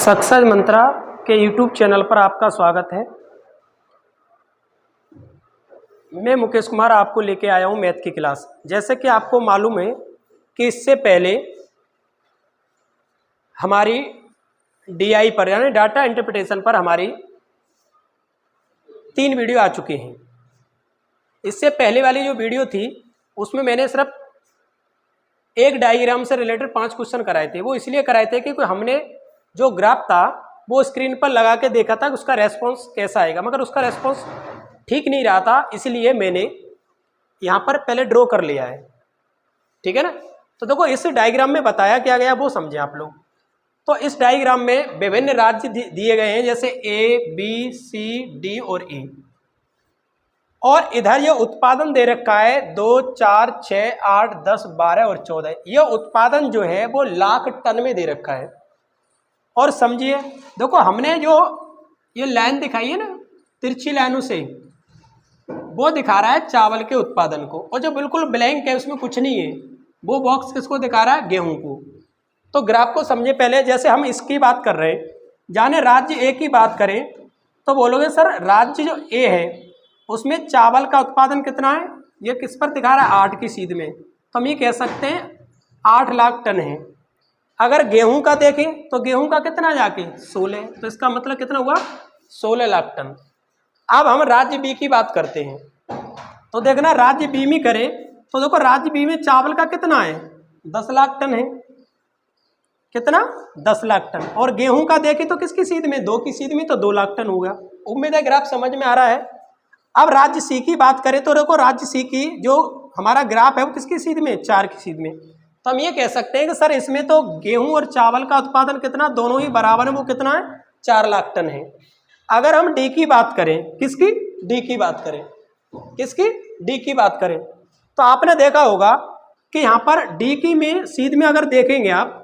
Success मंत्रा के YouTube channel पर आपका स्वागत है। मैं मुकेश कुमार आपको लेके आया हूँ मैथ की क्लास। जैसे कि आपको मालूम है कि इससे पहले हमारी DI पर यानी डाटा इंटरप्रिटेशन पर हमारी 3 वीडियो आ चुके हैं। इससे पहले वाली जो वीडियो थी उसमें मैंने सिर्फ एक डायग्राम से रिलेटेड 5 क्वेश्चन कराए थे। वो इसलिए कराए थे कि हमने जो ग्राफ था वो स्क्रीन पर लगा के देखा था कि उसका रेस्पॉन्स कैसा आएगा, मगर उसका रेस्पॉन्स ठीक नहीं रहा था, इसलिए मैंने यहाँ पर पहले ड्रॉ कर लिया है। ठीक है ना। तो देखो इस डायग्राम में बताया क्या गया वो समझे आप लोग। तो इस डायग्राम में विभिन्न राज्य दिए गए हैं, जैसे A, B, C, D और E, और इधर ये उत्पादन दे रखा है 2, 4, 6, 8, 10, 12 और 14। यह उत्पादन जो है वो लाख टन में दे रखा है। और समझिए देखो हमने जो ये लाइन दिखाई है ना तिरछी लाइनों से, वो दिखा रहा है चावल के उत्पादन को, और जो बिल्कुल ब्लैंक है उसमें कुछ नहीं है वो बॉक्स किसको दिखा रहा है, गेहूं को। तो ग्राफ को समझे पहले। जैसे हम इसकी बात कर रहे हैं, जाने राज्य ए की बात करें तो बोलोगे सर राज्य जो ए है उसमें चावल का उत्पादन कितना है, ये किस पर दिखा रहा है, 8 की सीध में। तो हम ये कह सकते हैं 8 लाख टन है। अगर गेहूं का देखें तो गेहूं का कितना जाके 16, तो इसका मतलब कितना हुआ 16 लाख टन। अब हम राज्य बी की बात करते हैं तो देखना राज्य बी में करें तो देखो राज्य बी में चावल का कितना है 10 लाख टन है। कितना 10 लाख टन। और गेहूं का देखें तो किसकी सीध में, 2 की सीध में, तो 2 लाख टन होगा। उम्मीद है ग्राफ समझ में आ रहा है। अब राज्य सी की बात करें तो देखो राज्य सी की जो हमारा ग्राफ है वो किसकी सीध में, 4 की सीध में। तो हम ये कह सकते हैं कि सर इसमें तो गेहूं और चावल का उत्पादन कितना, दोनों ही बराबर है, वो कितना है 4 लाख टन है। अगर हम डी की बात करें, किसकी, डी की बात करें, किसकी, डी की बात करें, तो आपने देखा होगा कि यहाँ पर डी की में सीध में अगर देखेंगे आप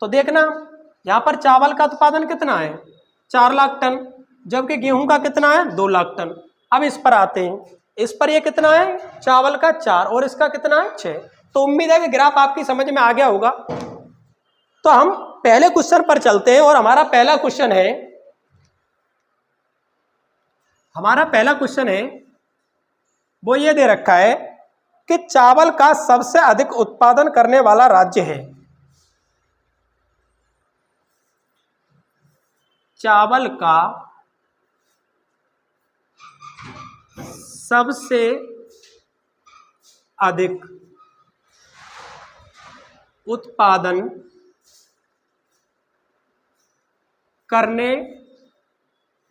तो देखना यहाँ पर चावल का उत्पादन कितना है 4 लाख टन, जबकि गेहूं का कितना है 2 लाख टन। अब इस पर आते हैं, इस पर ये कितना है चावल का 4 और इसका कितना है 6। तो उम्मीद है कि ग्राफ आपकी समझ में आ गया होगा। तो हम पहले क्वेश्चन पर चलते हैं और हमारा पहला क्वेश्चन है वो ये दे रखा है कि चावल का सबसे अधिक उत्पादन करने वाला राज्य है। चावल का सबसे अधिक उत्पादन करने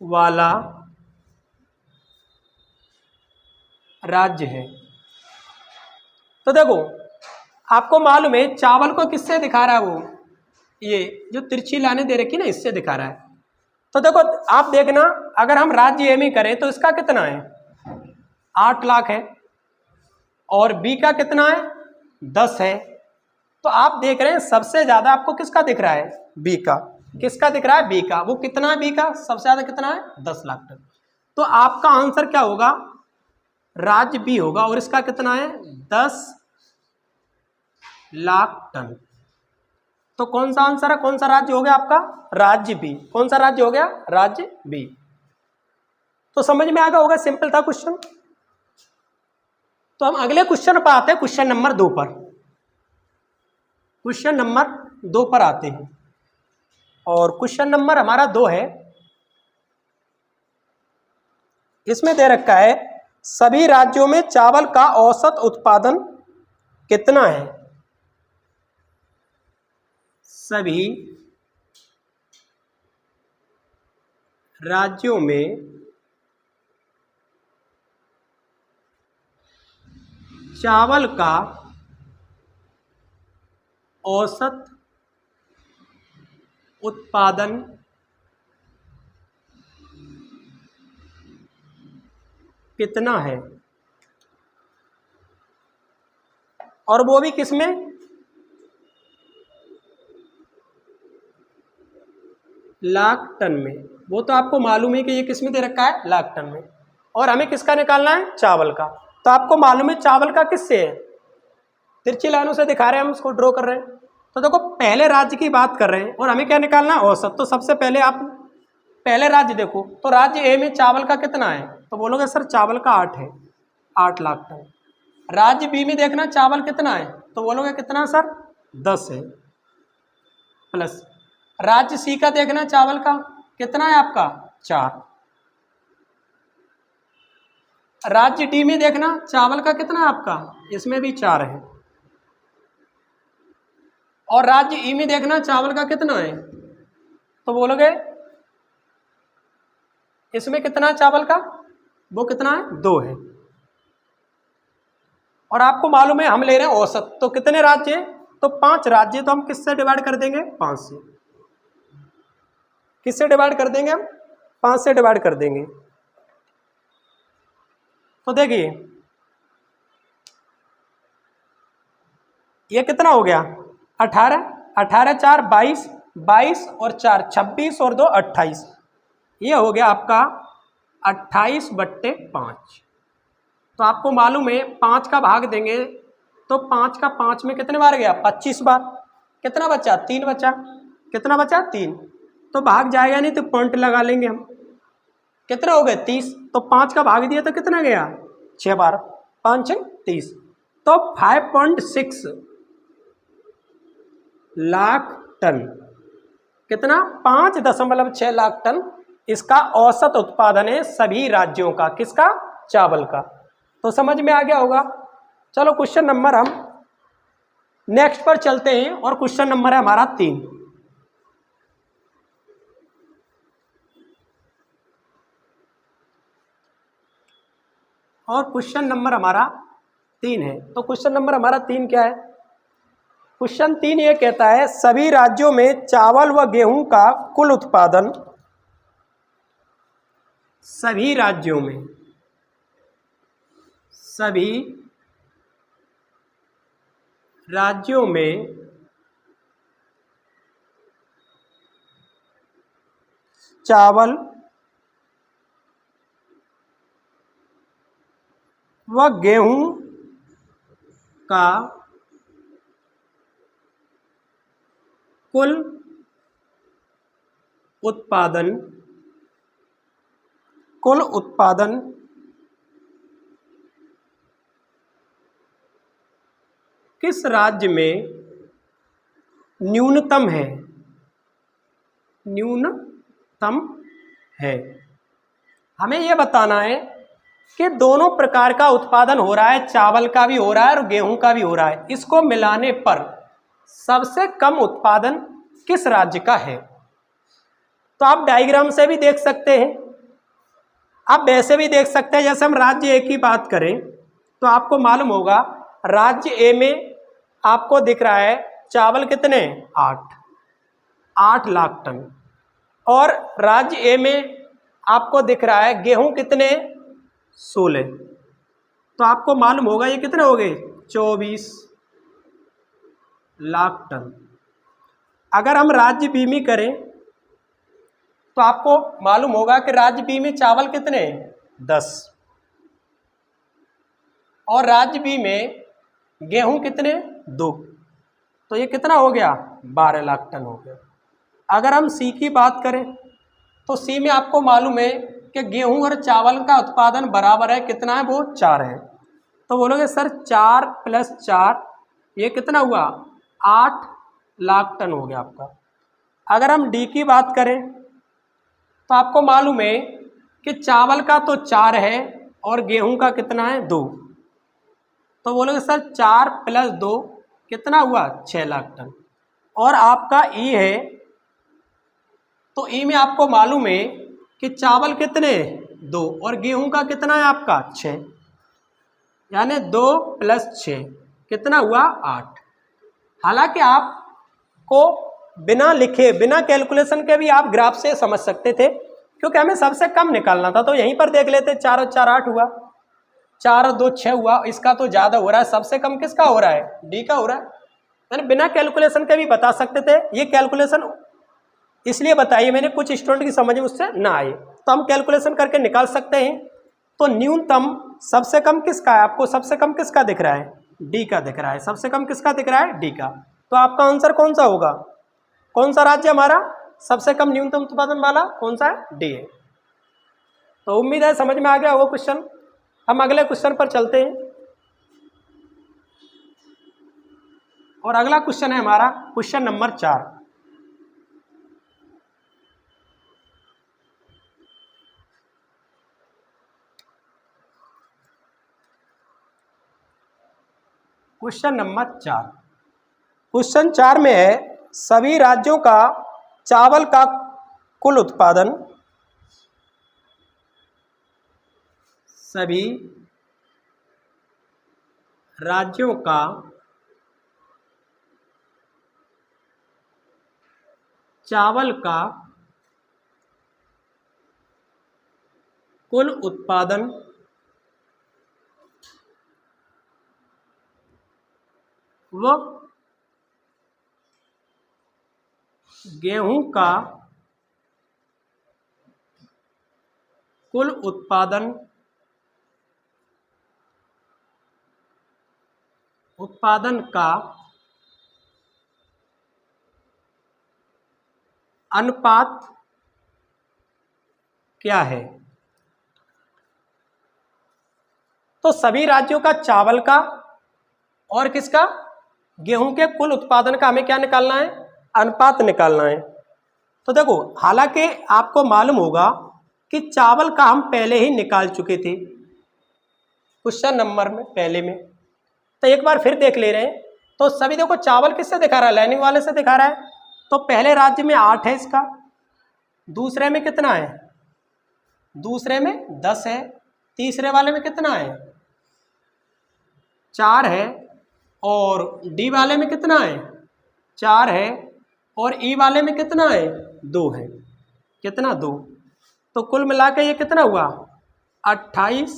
वाला राज्य है। तो देखो आपको मालूम है चावल को किससे दिखा रहा है, वो ये जो तिरछी लाइनें दे रखी ना इससे दिखा रहा है। तो देखो आप देखना अगर हम राज्य ए में करें तो इसका कितना है 8 लाख है, और बी का कितना है 10 है। तो आप देख रहे हैं सबसे ज्यादा आपको किसका दिख रहा है, बी का। किसका दिख रहा है, बी का। वो कितना है बी का, सबसे ज्यादा कितना है 10 लाख टन। तो आपका आंसर क्या होगा, राज्य बी होगा, और इसका कितना है 10 लाख टन। तो कौन सा आंसर है, कौन सा राज्य हो गया आपका, राज्य बी। कौन सा राज्य हो गया, राज्य बी। तो समझ में आ गया होगा, सिंपल था क्वेश्चन। तो हम अगले क्वेश्चन पर आते हैं, क्वेश्चन नंबर 2 पर। क्वेश्चन नंबर 2 पर आते हैं, और क्वेश्चन नंबर हमारा 2 है। इसमें दे रखा है सभी राज्यों में चावल का औसत उत्पादन कितना है। सभी राज्यों में चावल का औसत उत्पादन कितना है, और वो भी किसमें, लाख टन में। वो तो आपको मालूम है कि ये किसमें दे रखा है, लाख टन में। और हमें किसका निकालना है, चावल का। तो आपको मालूम है चावल का किससे है, तिरछी लाइनों से दिखा रहे हैं, हम इसको ड्रॉ कर रहे हैं। तो देखो पहले राज्य की बात कर रहे हैं और हमें क्या निकालना है, औसत। तो सबसे पहले आप पहले राज्य देखो, तो राज्य ए में चावल का कितना है, तो बोलोगे सर चावल का 8 है, 8 लाख टन। राज्य बी में देखना चावल कितना है, तो बोलोगे कितना सर 10 है, प्लस राज्य सी का देखना चावल का कितना है आपका 4। राज्य डी में देखना चावल का कितना है आपका, इसमें भी 4 है। और राज्य ई में देखना चावल का कितना है, तो बोलोगे इसमें कितना चावल का, वो कितना है 2 है। और आपको मालूम है हम ले रहे हैं औसत, तो कितने राज्य हैं, तो 5 राज्य। तो हम किससे डिवाइड कर देंगे, 5 से। किससे डिवाइड कर देंगे हम, 5 से डिवाइड कर देंगे। तो देखिए ये कितना हो गया 18, 18 4 22, 22 और 4 26 और 2 28, ये हो गया आपका 28/5। तो आपको मालूम है 5 का भाग देंगे तो 5 का 5 में कितने बार गया 25 बार। कितना बचा 3 बचा, कितना बचा 3, तो भाग जाएगा नहीं तो पॉइंट लगा लेंगे हम। कितना हो गए 30, तो 5 का भाग दिया तो कितना गया 6 बार, 5 6 30, तो 5.6 लाख टन। कितना 5.6 लाख टन इसका औसत उत्पादन है सभी राज्यों का, किसका, चावल का। तो समझ में आ गया होगा। चलो क्वेश्चन नंबर हम नेक्स्ट पर चलते हैं और क्वेश्चन नंबर है हमारा 3। और क्वेश्चन नंबर हमारा 3 है। तो क्वेश्चन नंबर हमारा 3 क्या है, क्वेश्चन 3 ये कहता है सभी राज्यों में चावल व गेहूं का कुल उत्पादन, सभी राज्यों में, सभी राज्यों में चावल व गेहूं का कुल उत्पादन, कुल उत्पादन किस राज्य में न्यूनतम है, न्यूनतम है। हमें यह बताना है कि दोनों प्रकार का उत्पादन हो रहा है, चावल का भी हो रहा है और गेहूं का भी हो रहा है, इसको मिलाने पर सबसे कम उत्पादन किस राज्य का है। तो आप डायग्राम से भी देख सकते हैं, आप वैसे भी देख सकते हैं। जैसे हम राज्य ए की बात करें तो आपको मालूम होगा राज्य ए में आपको दिख रहा है चावल कितने 8 लाख टन, और राज्य ए में आपको दिख रहा है गेहूं कितने 16। तो आपको मालूम होगा ये कितने हो गए 24 लाख टन। अगर हम राज्य बी में करें तो आपको मालूम होगा कि राज्य बी में चावल कितने 10, और राज्य बी में गेहूं कितने 2, तो ये कितना हो गया 12 लाख टन हो गया। अगर हम सी की बात करें तो सी में आपको मालूम है कि गेहूं और चावल का उत्पादन बराबर है, कितना है वो 4 है। तो बोलोगे सर 4 + 4 ये कितना हुआ 8 लाख टन हो गया आपका। अगर हम डी की बात करें तो आपको मालूम है कि चावल का तो 4 है और गेहूं का कितना है 2, तो बोलोगे सर 4 + 2 कितना हुआ 6 लाख टन। और आपका ई है तो ई में आपको मालूम है कि चावल कितने 2 और गेहूं का कितना है आपका 6, यानी 2 + 6 कितना हुआ 8। हालांकि आपको बिना लिखे बिना कैलकुलेशन के भी आप ग्राफ से समझ सकते थे, क्योंकि हमें सबसे कम निकालना था। तो यहीं पर देख लेते 4 और 4 8 हुआ, 4 और 2 6 हुआ, इसका तो ज़्यादा हो रहा है, सबसे कम किसका हो रहा है डी का हो रहा है। यानी बिना कैलकुलेशन के भी बता सकते थे। ये कैलकुलेशन इसलिए बताइए मैंने कुछ स्टूडेंट की समझ में उससे ना आए, तो हम कैलकुलेशन करके निकाल सकते हैं। तो न्यूनतम सबसे कम किसका है, आपको सबसे कम किसका दिख रहा है डी का दिख रहा है, सबसे कम किसका दिख रहा है डी का। तो आपका आंसर कौन सा होगा? कौन सा राज्य हमारा सबसे कम न्यूनतम उत्पादन वाला कौन सा है? डी है। तो उम्मीद है समझ में आ गया वो क्वेश्चन। हम अगले क्वेश्चन पर चलते हैं और अगला क्वेश्चन है हमारा question number 4। Question number 4, question 4 में है सभी राज्यों का चावल का कुल उत्पादन, सभी राज्यों का चावल का कुल उत्पादन व गेहूं का कुल उत्पादन का अनुपात क्या है? तो सभी राज्यों का चावल का और किसका? गेहूं के कुल उत्पादन का हमें क्या निकालना है? अनुपात निकालना है। तो देखो, हालांकि आपको मालूम होगा कि चावल का हम पहले ही निकाल चुके थे क्वेश्चन नंबर में पहले में, तो एक बार फिर देख ले रहे हैं। तो सभी देखो, चावल किससे दिखा रहा है? लाइनिंग वाले से दिखा रहा है। तो पहले राज्य में 8 है इसका, दूसरे में कितना है? दूसरे में 10 है, तीसरे वाले में कितना है? 4 है, और डी वाले में कितना है? 4 है, और ई वाले में कितना है? 2 है। कितना? 2। तो कुल मिला के ये कितना हुआ? 28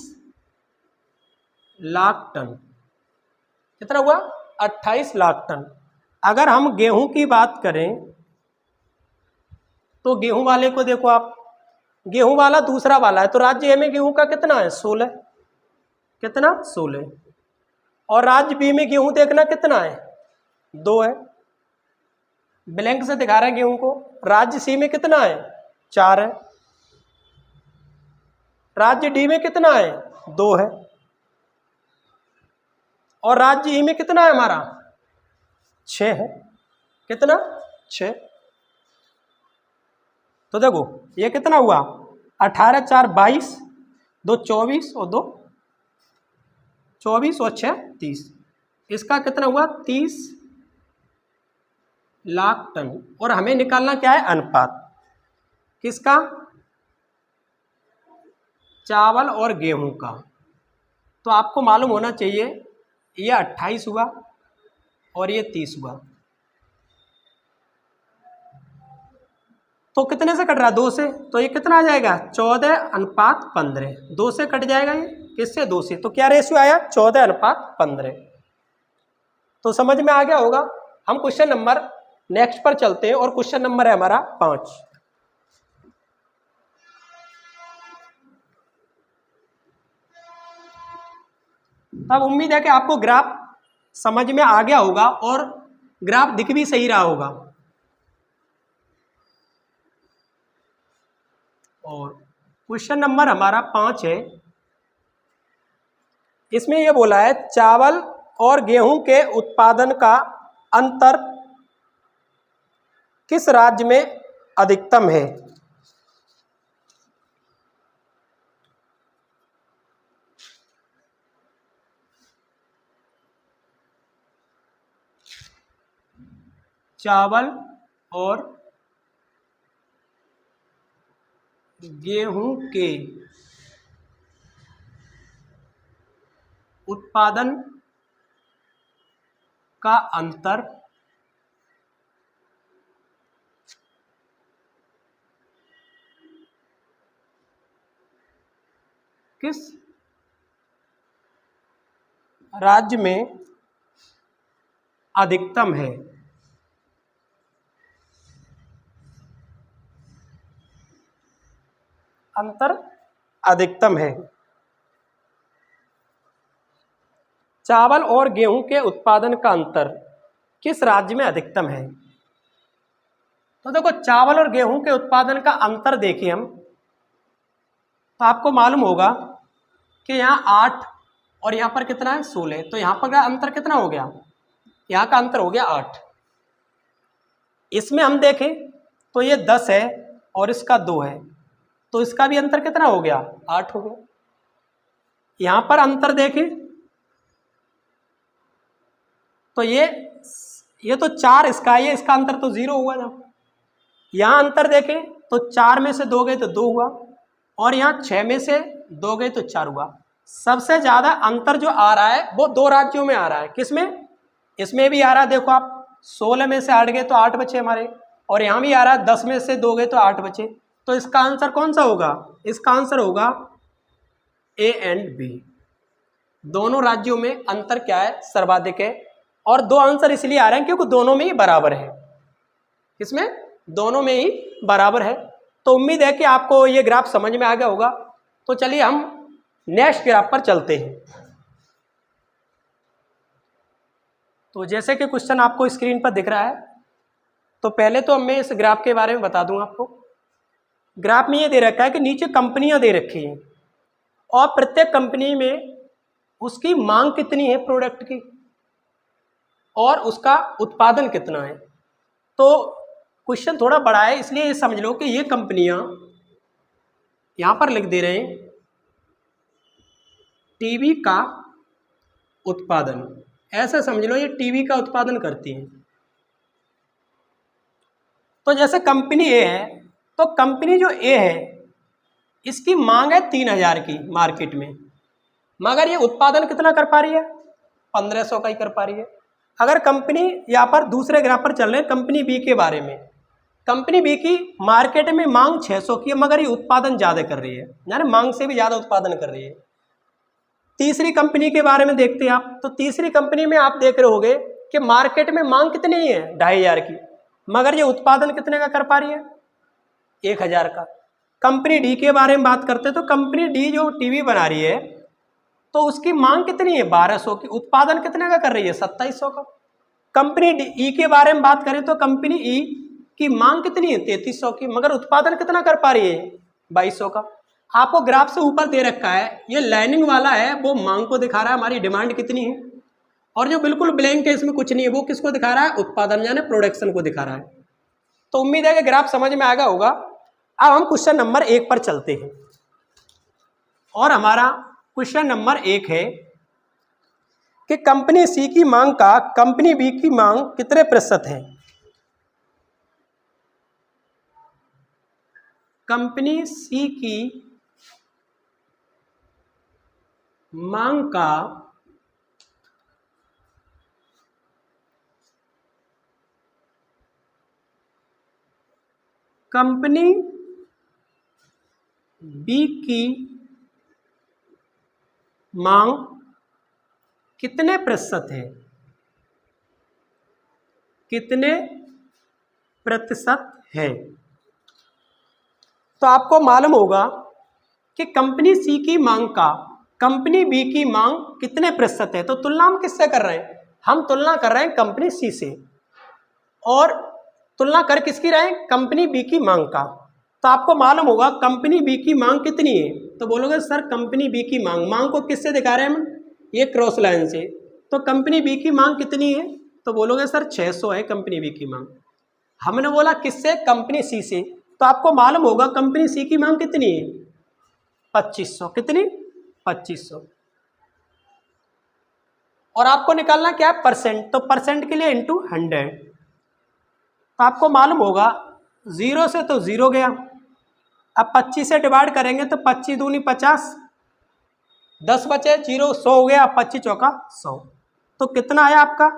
लाख टन। कितना हुआ? 28 लाख टन। अगर हम गेहूं की बात करें तो गेहूं वाले को देखो आप, गेहूं वाला दूसरा वाला है, तो राज्य ए में गेहूं का कितना है? 16। कितना? 16। और राज्य बी में गेहूं देखना कितना है? 2 है। ब्लैंक से दिखा रहे हैं गेहूं को। राज्य सी में कितना है? 4 है। राज्य डी में कितना है? 2 है। और राज्य ई में कितना है हमारा? 6 है। कितना? 6। तो देखो ये कितना हुआ? 18 4 22, 2 24 और 2 24 और 6 30। इसका कितना हुआ? 30 लाख टन। और हमें निकालना क्या है? अनुपात। किसका? चावल और गेहूं का। तो आपको मालूम होना चाहिए ये 28 हुआ और ये 30 हुआ। तो कितने से कट रहा है? 2 से। तो ये कितना आ जाएगा? 14:15। 2 से कट जाएगा ये, किससे? 2 से। तो क्या रेशियो आया? 14:15। तो समझ में आ गया होगा। हम क्वेश्चन नंबर नेक्स्ट पर चलते हैं और क्वेश्चन नंबर है हमारा 5। अब उम्मीद है कि आपको ग्राफ समझ में आ गया होगा और ग्राफ दिख भी सही रहा होगा। और क्वेश्चन नंबर हमारा 5 है। इसमें यह बोला है चावल और गेहूं के उत्पादन का अंतर किस राज्य में अधिकतम है? चावल और गेहूं के उत्पादन का अंतर किस राज्य में अधिकतम है? अंतर अधिकतम है। चावल और गेहूं के उत्पादन का अंतर किस राज्य में अधिकतम है। तो देखो चावल और गेहूं के उत्पादन का अंतर देखिए हम, तो आपको मालूम होगा कि यहाँ 8 और यहाँ पर कितना है 16, तो यहाँ पर का अंतर कितना हो गया, यहाँ का अंतर हो गया 8। इसमें हम देखें तो ये 10 है और इसका 2 है, तो इसका भी अंतर कितना हो गया 8 हो गया। यहाँ पर अंतर देखें तो ये तो 4 इसका है, इसका अंतर तो 0 हुआ ना। यहाँ अंतर देखें तो 4 में से 2 गए तो 2 हुआ, और यहाँ 6 में से 2 गए तो 4 हुआ। सबसे ज़्यादा अंतर जो आ रहा है वो 2 राज्यों में आ रहा है। किसमें? इसमें भी आ रहा है, देखो आप 16 में से 8 गए तो 8 बचे हमारे, और यहाँ भी आ रहा है 10 में से 2 गए तो 8 बचे। तो इसका आंसर कौन सा होगा? इसका आंसर होगा ए एंड बी। दोनों राज्यों में अंतर क्या है? सर्वाधिक है। और 2 आंसर इसलिए आ रहे हैं क्योंकि दोनों में ही बराबर है। इसमें दोनों में ही बराबर है। तो उम्मीद है कि आपको ये ग्राफ समझ में आ गया होगा। तो चलिए हम नेक्स्ट ग्राफ पर चलते हैं। तो जैसे कि क्वेश्चन आपको स्क्रीन पर दिख रहा है, तो पहले तो मैं इस ग्राफ के बारे में बता दूं आपको। ग्राफ में ये दे रखा है कि नीचे कंपनियां दे रखी हैं और प्रत्येक कंपनी में उसकी मांग कितनी है प्रोडक्ट की और उसका उत्पादन कितना है। तो क्वेश्चन थोड़ा बड़ा है, इसलिए ये समझ लो कि ये कंपनियां यहाँ पर लिख दे रहे हैं टीवी का उत्पादन। ऐसा समझ लो ये टीवी का उत्पादन करती हैं। तो जैसे कंपनी ए है, तो कंपनी जो ए है इसकी मांग है 3000 की मार्केट में, मगर ये उत्पादन कितना कर पा रही है? 1500 का ही कर पा रही है। अगर कंपनी यहाँ पर दूसरे ग्राफ पर चल रहे हैं कंपनी बी के बारे में, कंपनी बी की मार्केट में मांग 600 की है, मगर ये उत्पादन ज़्यादा कर रही है, यानी मांग से भी ज़्यादा उत्पादन कर रही है। तीसरी कंपनी के बारे में देखते हैं आप। तो तीसरी कंपनी में आप देख रहे होगे कि मार्केट में मांग कितनी है 2500 की, मगर ये उत्पादन कितने का कर पा रही है? 1000 का। कंपनी डी के बारे में बात करते हैं तो कंपनी डी जो टीवी बना रही है तो उसकी मांग कितनी है 1200 की, उत्पादन कितने का कर रही है 2700 का। कंपनी ई के बारे में बात करें तो कंपनी ई की मांग कितनी है 3300 की, मगर उत्पादन कितना कर पा रही है 2200 का। आपको ग्राफ से ऊपर दे रखा है, ये लाइनिंग वाला है वो मांग को दिखा रहा है हमारी डिमांड कितनी है, और जो बिल्कुल ब्लैंक है इसमें कुछ नहीं है वो किसको दिखा रहा है? उत्पादन यानी प्रोडक्शन को दिखा रहा है। तो उम्मीद है कि ग्राफ समझ में आ गया होगा। अब हम क्वेश्चन नंबर 1 पर चलते हैं, और हमारा क्वेश्चन नंबर 1 है कि कंपनी सी की मांग का कंपनी बी की मांग कितने प्रतिशत है। कंपनी सी की मांग का कंपनी बी की मांग कितने प्रतिशत है? कितने प्रतिशत है? तो आपको मालूम होगा कि कंपनी सी की मांग का कंपनी बी की मांग कितने प्रतिशत है। तो तुलना हम किससे कर रहे हैं? हम तुलना कर रहे हैं कंपनी सी से, और तुलना कर किसकी रहे हैं? कंपनी बी की मांग का। तो आपको मालूम होगा कंपनी बी की मांग कितनी है, तो बोलोगे सर कंपनी बी की मांग को किससे दिखा रहे हैं हम? ये क्रॉस लाइन से। तो कंपनी बी की मांग कितनी है, तो बोलोगे सर 600 है कंपनी बी की मांग। हमने बोला किससे? कंपनी सी से। तो आपको मालूम होगा कंपनी सी की मांग कितनी है 2500। कितनी? 2500। और आपको निकालना क्या है? परसेंट। तो परसेंट के लिए इंटू 100। तो आपको मालूम होगा 0 से तो 0 गया, अब 25 से डिवाइड करेंगे तो 25 दूनी 50, 10 बचे 0, 100 हो गया, 25 चौका 100। तो कितना आया आपका?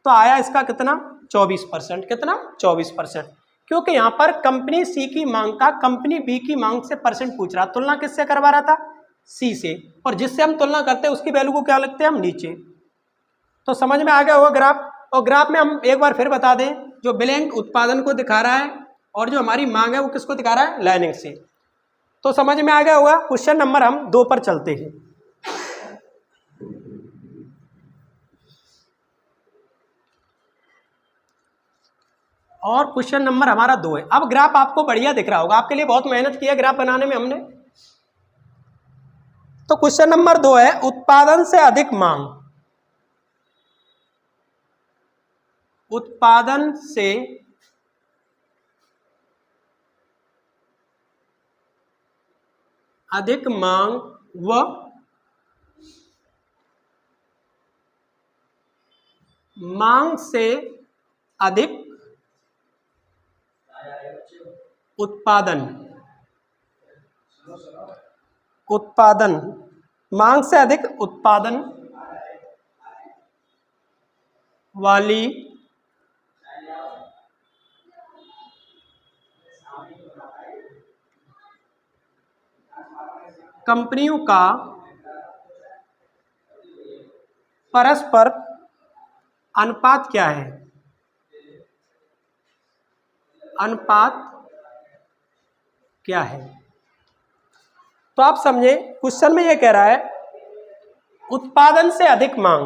तो आया इसका कितना? 24%। कितना? 24%। क्योंकि यहाँ पर कंपनी सी की मांग का कंपनी बी की मांग से परसेंट पूछ रहा, तुलना किससे करवा रहा था? सी से, और जिससे हम तुलना करते हैं उसकी वैल्यू को क्या लिखते हैं हम? नीचे। तो समझ में आ गया होगा ग्राफ। और ग्राफ में हम एक बार फिर बता दें, जो ब्लैंक उत्पादन को दिखा रहा है और जो हमारी मांग है वो किसको दिखा रहा है? लाइनिंग से। तो समझ में आ गया होगा। क्वेश्चन नंबर हम 2 पर चलते हैं। और क्वेश्चन नंबर हमारा 2 है। अब ग्राफ आपको बढ़िया दिख रहा होगा, आपके लिए बहुत मेहनत की है ग्राफ बनाने में हमने। तो क्वेश्चन नंबर 2 है, उत्पादन से अधिक मांग, उत्पादन से अधिक मांग व मांग से अधिक उत्पादन, उत्पादन मांग से अधिक उत्पादन वाली कंपनियों का परस्पर अनुपात क्या है? अनुपात क्या है? तो आप समझे क्वेश्चन में ये कह रहा है उत्पादन से अधिक मांग,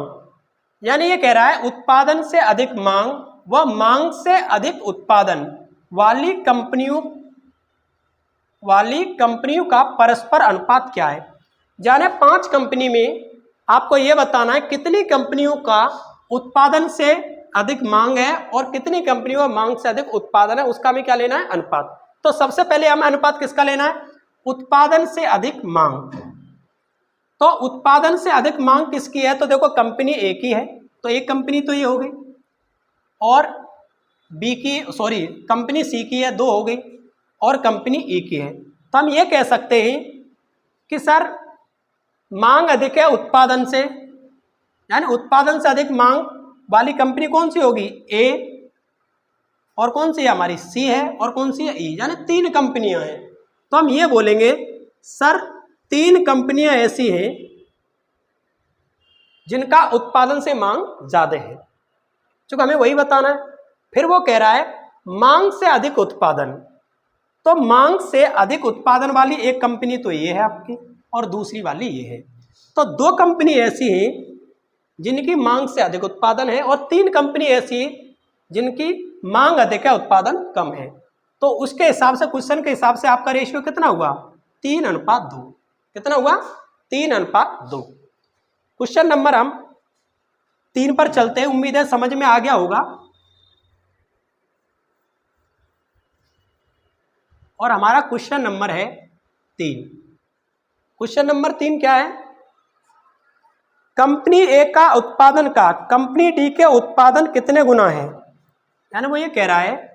यानी ये कह रहा है उत्पादन से अधिक मांग व मांग से अधिक उत्पादन वाली कंपनियों का परस्पर अनुपात क्या है। जाने 5 कंपनी में आपको यह बताना है कितनी कंपनियों का उत्पादन से अधिक मांग है और कितनी कंपनियों का मांग से अधिक उत्पादन है, उसका हमें क्या लेना है? अनुपात। तो सबसे पहले हमें अनुपात किसका लेना है? उत्पादन से अधिक मांग। तो उत्पादन से अधिक मांग किसकी है? तो देखो कंपनी ए की है, तो एक कंपनी तो ये हो गई, और कंपनी सी की है 2 हो गई, और कंपनी ई की है। तो हम ये कह सकते हैं कि सर मांग अधिक है उत्पादन से, यानी उत्पादन से अधिक मांग वाली कंपनी कौन सी होगी? ए, और कौन सी है हमारी? सी है, और कौन सी है? ई, यानी 3 कंपनियां हैं। तो हम ये बोलेंगे सर 3 कंपनियां ऐसी हैं जिनका उत्पादन से मांग ज्यादा है, क्योंकि हमें वही बताना है। फिर वो कह रहा है मांग से अधिक उत्पादन, तो मांग से अधिक उत्पादन वाली एक कंपनी तो ये है आपकी, और दूसरी वाली ये है। तो 2 कंपनी ऐसी हैं जिनकी मांग से अधिक उत्पादन है, और 3 कंपनी ऐसी जिनकी मांग अधिक है उत्पादन कम है। तो उसके हिसाब से, क्वेश्चन के हिसाब से आपका रेशियो कितना हुआ? 3:2। कितना हुआ? 3:2। क्वेश्चन नंबर हम 3 पर चलते हैं, उम्मीद है समझ में आ गया होगा। और हमारा क्वेश्चन नंबर है 3। क्वेश्चन नंबर 3 क्या है? कंपनी ए का उत्पादन का कंपनी डी के उत्पादन कितने गुना है? यानी वो ये कह रहा है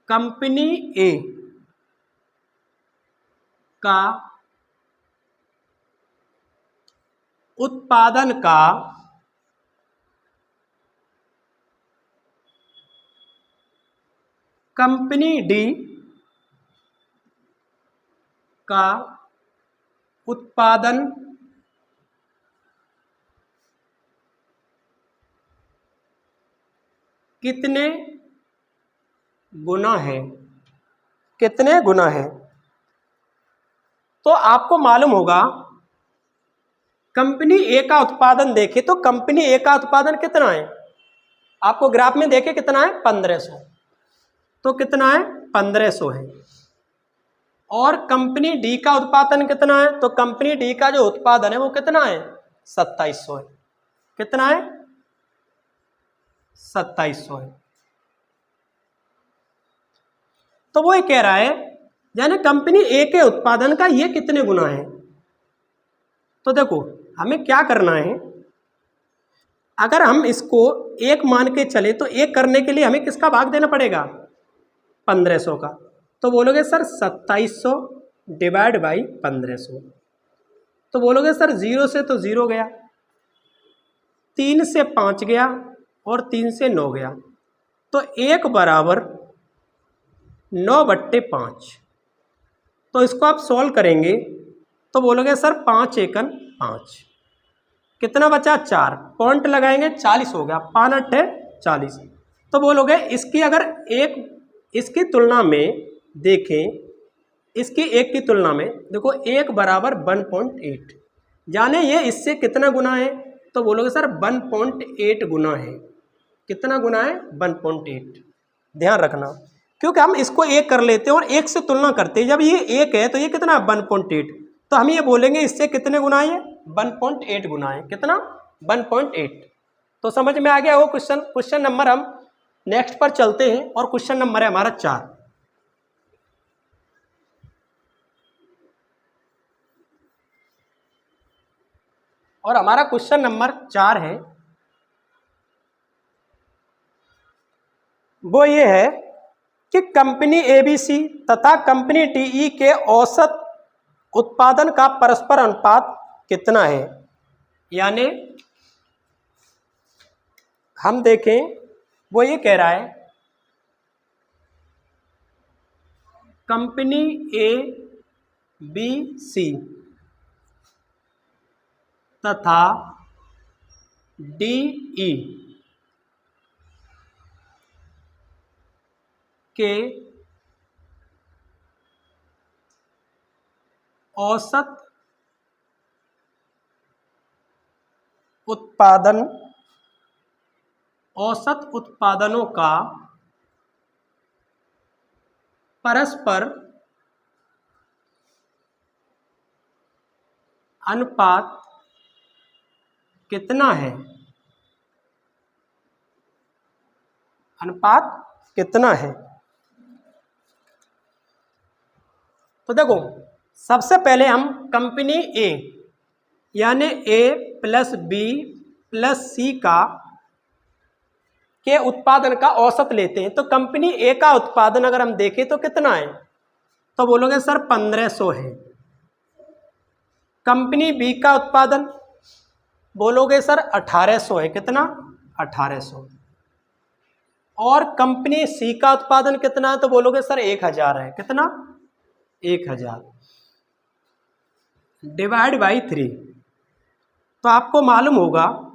कंपनी ए का उत्पादन का कंपनी डी का उत्पादन कितने गुना है? कितने गुना है? तो आपको मालूम होगा कंपनी ए का उत्पादन देखे तो कंपनी ए का उत्पादन कितना है? आपको ग्राफ में देखे कितना है? 1500। तो कितना है? 1500 है। और कंपनी डी का उत्पादन कितना है? तो कंपनी डी का जो उत्पादन है वो कितना है? 2700 है। कितना है? 2700 है। तो वो ये कह रहा है यानी कंपनी ए के उत्पादन का ये कितने गुना है। तो देखो हमें क्या करना है, अगर हम इसको 1 मान के चले तो 1 करने के लिए हमें किसका भाग देना पड़ेगा? 1500 का। तो बोलोगे सर 2700 डिवाइड बाई 1500। तो बोलोगे सर 0 से तो 0 गया, 3 से 5 गया, और 3 से 9 गया। तो 1 बराबर 9/5। तो इसको आप सॉल्व करेंगे तो बोलोगे सर 5 एकन 5, कितना बचा? 4। पॉइंट लगाएंगे 40 हो गया, 5 8 40। तो बोलोगे इसकी अगर इसकी तुलना में देखें, इसकी 1 की तुलना में देखो 1 बराबर 1.8, यानी ये इससे कितना गुना है? तो बोलोगे सर 1.8 गुना है। कितना गुना है 1.8। ध्यान रखना, क्योंकि हम इसको एक कर लेते हैं और एक से तुलना करते हैं। जब ये एक है तो ये कितना 1.8, तो हम ये बोलेंगे इससे कितने गुना है, 1.8 गुना है। कितना 1.8। तो समझ में आ गया वो क्वेश्चन। क्वेश्चन नंबर हम नेक्स्ट पर चलते हैं और क्वेश्चन नंबर है हमारा 4। और हमारा क्वेश्चन नंबर 4 है, वो ये है कि कंपनी ABC तथा कंपनी DE के औसत उत्पादन का परस्पर अनुपात कितना है। यानी हम देखें, वो ये कह रहा है कंपनी ABC तथा DE के औसत उत्पादनों का परस्पर अनुपात कितना है। अनुपात कितना है। तो देखो, सबसे पहले हम कंपनी ए यानी A plus B plus C के उत्पादन का औसत लेते हैं। तो कंपनी ए का उत्पादन अगर हम देखें तो कितना है, तो बोलोगे सर 1500 है। कंपनी बी का उत्पादन बोलोगे सर 1800 है। कितना 1800। और कंपनी सी का उत्पादन कितना है, तो बोलोगे सर 1000 है। कितना 1000 डिवाइड बाई 3। तो आपको मालूम होगा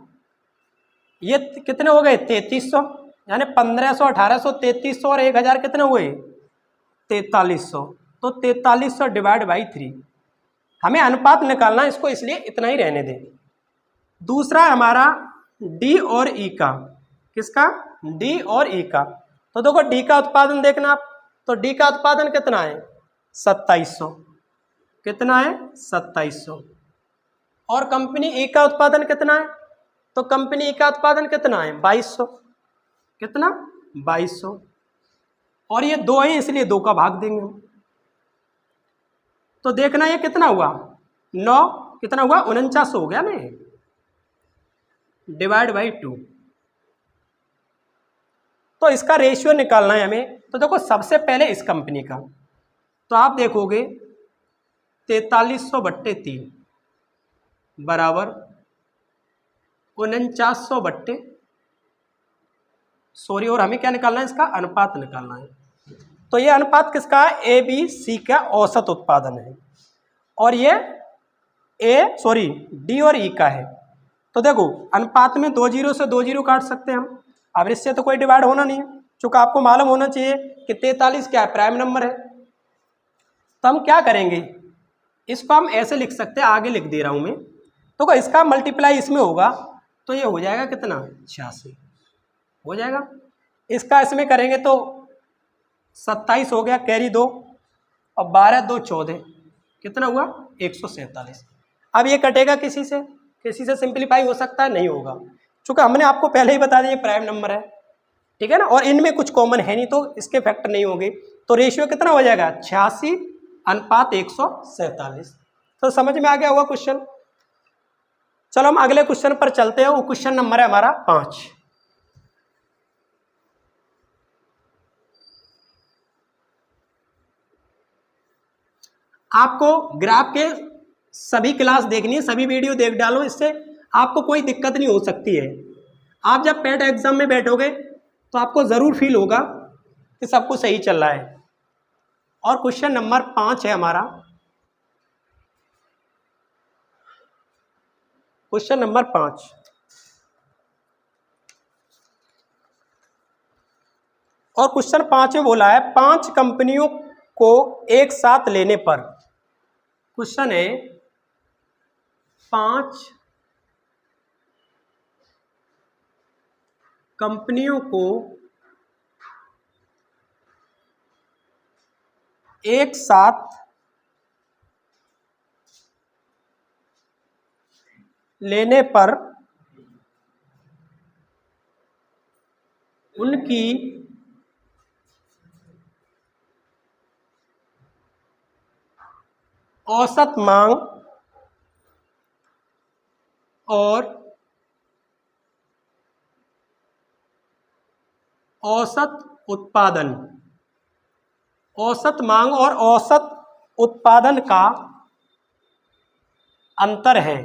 ये कितने हो गए 3300, यानी 1500 1800 3300 और 1000 कितने हुए 4300। तो 4300 डिवाइड बाई 3 हमें अनुपात निकालना है, इसको इसलिए इतना ही रहने दें। दूसरा हमारा डी और ई का, किसका डी और ई का। तो देखो डी का उत्पादन देखना आप, तो डी का उत्पादन कितना है 2700। कितना है 2700। और कंपनी ई का उत्पादन कितना है, तो कंपनी ई का उत्पादन कितना है 2200। कितना 2200। और ये 2 है इसलिए 2 का भाग देंगे हम। तो देखना ये कितना हुआ 9, कितना हुआ 49 हो गया ना, डिवाइड बाई 2। तो इसका रेशियो निकालना है हमें। तो देखो सबसे पहले इस कंपनी का, तो आप देखोगे 4300/3 बराबर 4900 सॉरी, और हमें क्या निकालना है, इसका अनुपात निकालना है। तो ये अनुपात किसका है, ए बी सी का औसत उत्पादन है, और ये डी और ई का है। तो देखो अनुपात में 2 0 से 2 0 काट सकते हैं हम। अब इससे तो कोई डिवाइड होना नहीं है, चूँकि आपको मालूम होना चाहिए कि 43 क्या है, प्राइम नंबर है। तो हम क्या करेंगे, इसको हम ऐसे लिख सकते हैं, आगे लिख दे रहा हूँ मैं। तो इसका मल्टीप्लाई इसमें होगा तो ये हो जाएगा कितना 86 हो जाएगा। इसका इसमें करेंगे तो 27 हो गया, कैरी 2 और 12 2 14, कितना हुआ 147। अब ये कटेगा किसी से सिंप्लीफाई हो सकता है, नहीं होगा, चूँकि हमने आपको पहले ही बता दिया प्राइम नंबर है, ठीक है ना, और इनमें कुछ कॉमन है नहीं तो इसके फैक्टर नहीं होंगे। तो रेशियो कितना हो जाएगा 86:147। तो समझ में आ गया होगा क्वेश्चन। चलो हम अगले क्वेश्चन पर चलते हैं। वो क्वेश्चन नंबर है हमारा 5। आपको ग्राफ के सभी क्लास देखनी है, सभी वीडियो देख डालो, इससे आपको कोई दिक्कत नहीं हो सकती है। आप जब पेट एग्जाम में बैठोगे तो आपको ज़रूर फील होगा कि सब कुछ सही चल रहा है। और क्वेश्चन नंबर 5 है हमारा, क्वेश्चन नंबर 5। और क्वेश्चन 5 में बोला है 5 कंपनियों को एक साथ लेने पर, क्वेश्चन है 5 कंपनियों को एक साथ लेने पर उनकी औसत मांग और औसत उत्पादन, औसत मांग और औसत उत्पादन का अंतर है।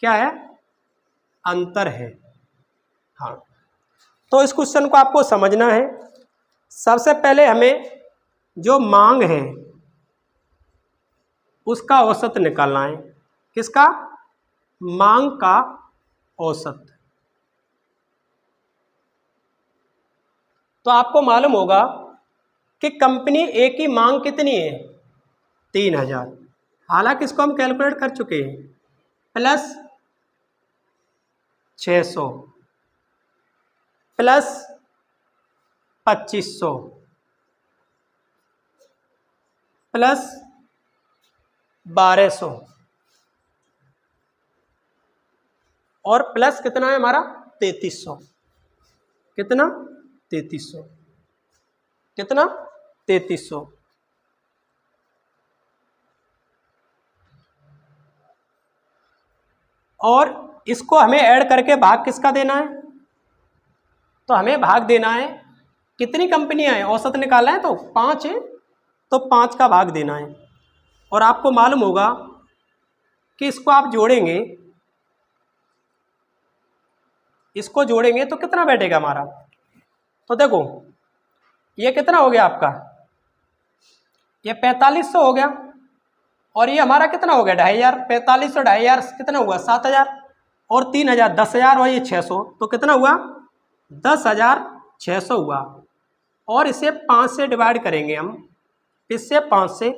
क्या है? अंतर है। हाँ, तो इस क्वेश्चन को आपको समझना है। सबसे पहले हमें जो मांग है उसका औसत निकालना है। किसका? मांग का औसत। तो आपको मालूम होगा कि कंपनी ए की मांग कितनी है? 3000। हालांकि इसको हम कैलकुलेट कर चुके हैं, प्लस 600 प्लस 2500 प्लस 1200 और प्लस कितना है हमारा? 3300। कितना? 3300। कितना? 3300। और इसको हमें ऐड करके भाग किसका देना है? तो हमें भाग देना है, कितनी कंपनियां हैं औसत निकालना है, तो 5 है, तो 5 का भाग देना है। और आपको मालूम होगा कि इसको आप जोड़ेंगे, इसको जोड़ेंगे तो कितना बैठेगा हमारा? तो देखो ये कितना हो गया आपका? ये 4500 हो गया। और ये हमारा कितना हो गया? 2500। 4500 2500 कितना हुआ? 7000। और 3000 10,000 और ये 600, तो कितना हुआ? 10,600 हुआ। और इसे 5 से डिवाइड करेंगे हम। किससे? 5 से।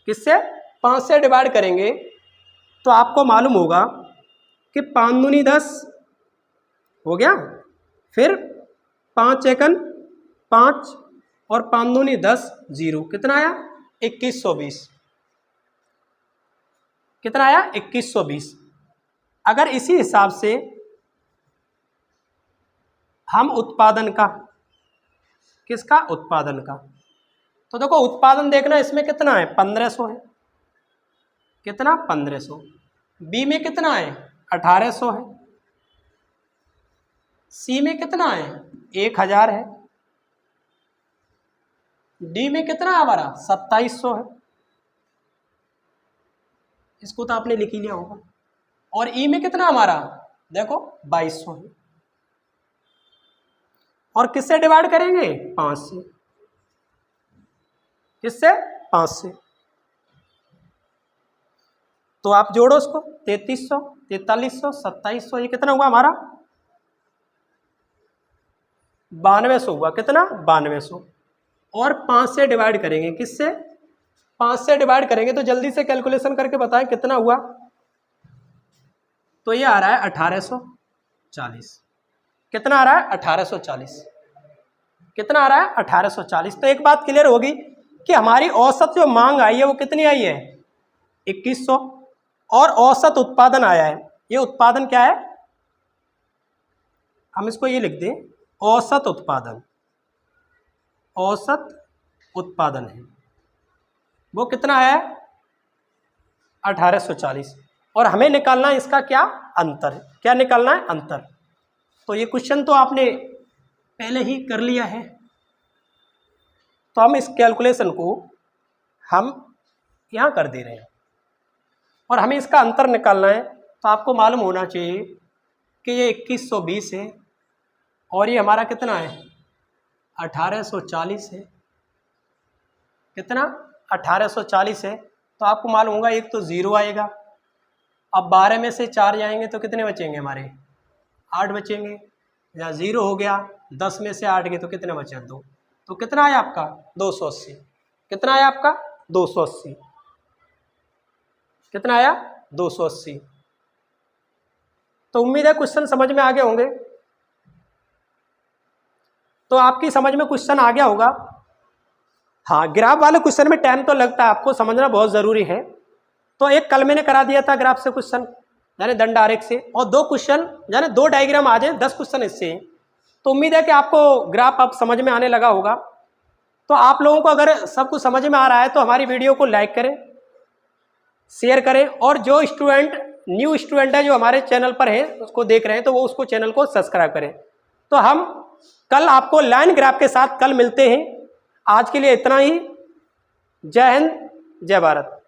किससे? 5 से डिवाइड करेंगे तो आपको मालूम होगा कि 5 दूनी 10 हो गया, फिर 5 एकन 5 और 5 दूनी 10, 0। कितना आया? 2120। कितना आया? 2120। अगर इसी हिसाब से हम उत्पादन का, किसका? उत्पादन का। तो देखो उत्पादन देखना, इसमें कितना है? 1500 है। कितना? 1500। बी में कितना है? 1800 है। सी में कितना है? 1000 है। डी में कितना है हमारा? 2700 है। इसको तो आपने लिख ही लिया होगा। और ई में कितना हमारा? देखो 2200 है। और किससे डिवाइड करेंगे? 5 से। किससे? 5 से। तो आप जोड़ो उसको, 3300 4300 2700, ये कितना हुआ हमारा? 9200 हुआ। कितना? 9200। और 5 से डिवाइड करेंगे। किससे? 5 से डिवाइड करेंगे। तो जल्दी से कैलकुलेशन करके बताएं कितना हुआ। तो ये आ रहा है 1840। कितना आ रहा है? 1840। कितना आ रहा है? 1840। तो एक बात क्लियर होगी कि हमारी औसत जो मांग आई है वो कितनी आई है? 2100। और औसत उत्पादन आया है। ये उत्पादन क्या है? हम इसको ये लिख दें, औसत उत्पादन। औसत उत्पादन है वो कितना है? 1840। और हमें निकालना है इसका क्या? अंतर। क्या निकालना है? अंतर। तो ये क्वेश्चन तो आपने पहले ही कर लिया है, तो हम इस कैलकुलेशन को हम यहाँ कर दे रहे हैं और हमें इसका अंतर निकालना है। तो आपको मालूम होना चाहिए कि ये 2120 है और ये हमारा कितना है? 1840 है। कितना? 1840 है। तो आपको मालूम होगा एक तो 0 आएगा। अब 12 में से 4 जाएंगे तो कितने बचेंगे हमारे? 8 बचेंगे। या 0 हो गया, 10 में से 8 गए तो कितने बचे? 2। तो कितना आया आपका? 280। कितना आया आपका? 280। कितना आया? 280। तो उम्मीद है क्वेश्चन समझ में आ गए होंगे। तो आपकी समझ में क्वेश्चन आ गया होगा। हाँ, ग्राफ वाले क्वेश्चन में टाइम तो लगता है, आपको समझना बहुत ज़रूरी है। तो एक कल मैंने करा दिया था ग्राफ से क्वेश्चन, यानी दंड आरेख से, और 2 क्वेश्चन यानी 2 डायग्राम आ जाए, 10 क्वेश्चन इससे। तो उम्मीद है कि आपको ग्राफ अब समझ में आने लगा होगा। तो आप लोगों को अगर सब कुछ समझ में आ रहा है तो हमारी वीडियो को लाइक करें, शेयर करें, और जो स्टूडेंट न्यू स्टूडेंट है जो हमारे चैनल पर है उसको देख रहे हैं तो वो उसको चैनल को सब्सक्राइब करें। तो हम कल आपको लाइन ग्राफ के साथ कल मिलते हैं। आज के लिए इतना ही। जय हिंद, जय भारत।